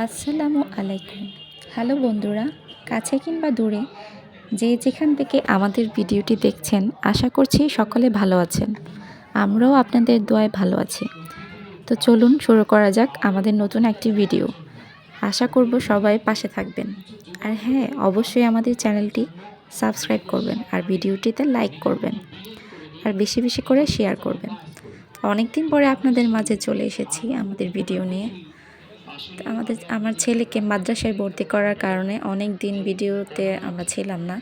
আসসালামু আলাইকুম। হ্যালো বন্ধুরা, কাছে কিংবা দূরে যে যেখান থেকে আমাদের ভিডিওটি দেখছেন, আশা করছি সকলে ভালো আছেন। আমরাও আপনাদের দোয়ায় ভালো আছি। তো চলুন শুরু করা যাক আমাদের নতুন একটি ভিডিও। আশা করব সবাই পাশে থাকবেন। আর হ্যাঁ, অবশ্যই আমাদের চ্যানেলটি সাবস্ক্রাইব করবেন আর ভিডিওটিতে লাইক করবেন আর বেশি বেশি করে শেয়ার করবেন। অনেক দিন পরে আপনাদের মাঝে চলে এসেছি আমাদের ভিডিও নিয়ে। আমার ছেলেকে মাদ্রাসায় ভর্তি করার কারণে অনেক দিন ভিডিওতে আমরা ছিলাম না,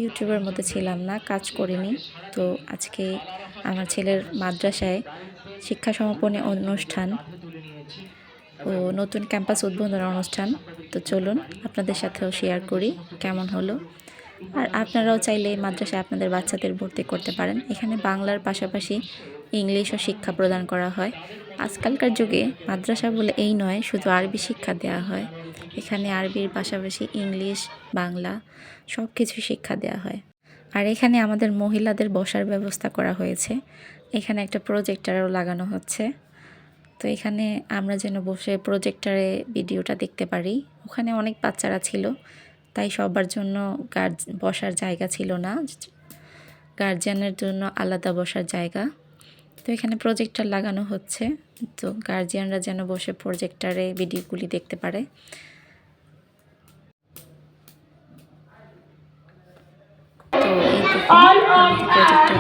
ইউটিউবের মধ্যে ছিলাম না, কাজ করিনি। তো আজকে আমার ছেলের মাদ্রাসায় শিক্ষা সমাপনী অনুষ্ঠান ও নতুন ক্যাম্পাস উদ্বোধন অনুষ্ঠান। তো চলুন আপনাদের সাথেও শেয়ার করি কেমন হলো। আর আপনারাও চাইলে মাদ্রাসায় আপনাদের বাচ্চাদের ভর্তি করতে পারেন। এখানে বাংলার পাশাপাশি ইংলিশও শিক্ষা প্রদান করা হয়। আজকালকার যুগে মাদ্রাসা বলে এই নয়, শুধু আরবি শিক্ষা দেওয়া হয়। এখানে আরবির পাশাপাশি ইংলিশ, বাংলা সব কিছু শিক্ষা দেওয়া হয়। আর এখানে আমাদের মহিলাদের বসার ব্যবস্থা করা হয়েছে। এখানে একটা প্রজেক্টরও লাগানো হচ্ছে। তো এখানে আমরা যেন বসে প্রজেক্টরে ভিডিওটা দেখতে পারি। ওখানে অনেক বাচ্চারা ছিল, তাই সবার জন্য বসার জায়গা ছিল না, গার্জিয়ানের জন্য আলাদা বসার জায়গা। তো এখানে প্রজেক্টর লাগানো হচ্ছে, তো গার্জিয়ানরা যেন বসে প্রজেক্টরে ভিডিওগুলি দেখতে পারে। তো এই প্রজেক্টর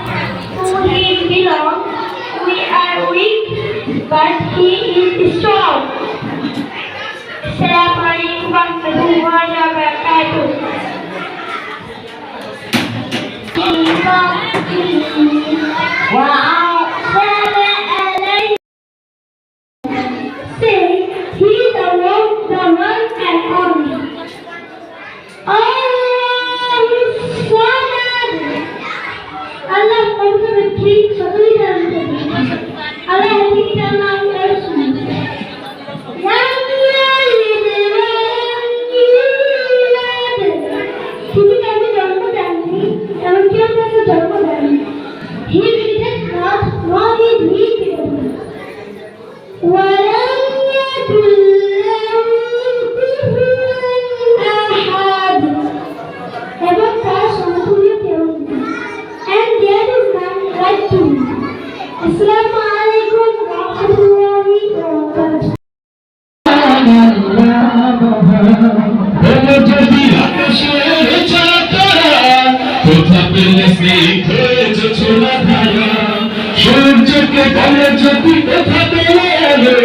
সূর্যকে বলে যদি কোথা পেলে এলো,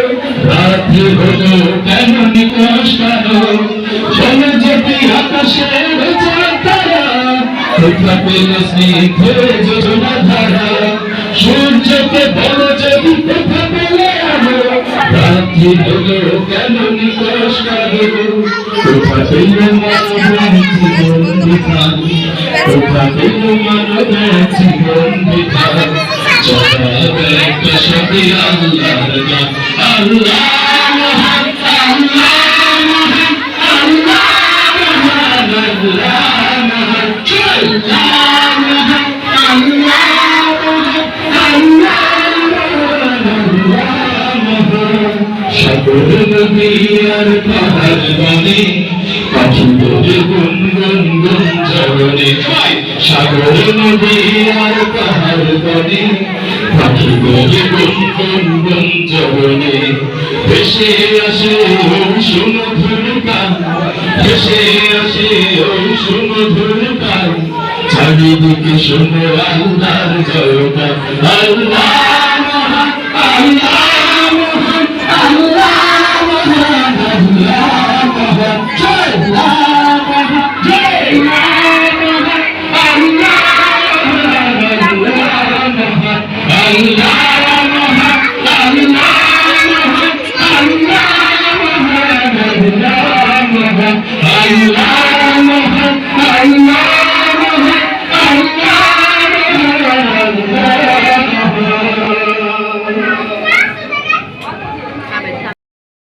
রাত্রি হলো কেন নিকশ কালো, চলে যদি আকাশের তারা, কোথা পেলে স্নিগ্ধ যোজনা ধারা। সূর্যকে বলে যদি কোথা পেলে এলো, রাত্রি হলো কেন নিকশ কালো, কোথা পেল মানবের জীবন বিধান, কোথা পেল মানবের জীবন বিধান। সবই আল্লাহর গান, আল্লাহ মহান, আল্লাহ মহান, আল্লাহ মহান, আল্লাহ মহান, আল্লাহ মহান, আল্লাহ মহান, আল্লাহ মহান, আল্লাহ মহান। সাগর নদী আর পাহাড় বনে পাখি বলে গুনগুন গুঞ্জনে, সাগর নদী আর পাহাড় বনে পাখি বলে গুনগুন গুঞ্জনে। ভেসে আসে সুমধুর গান, ভেসে আসে সুমধুর গান, চারিদিকে শুনো আল্লাহর জয়গান, আল্লাহ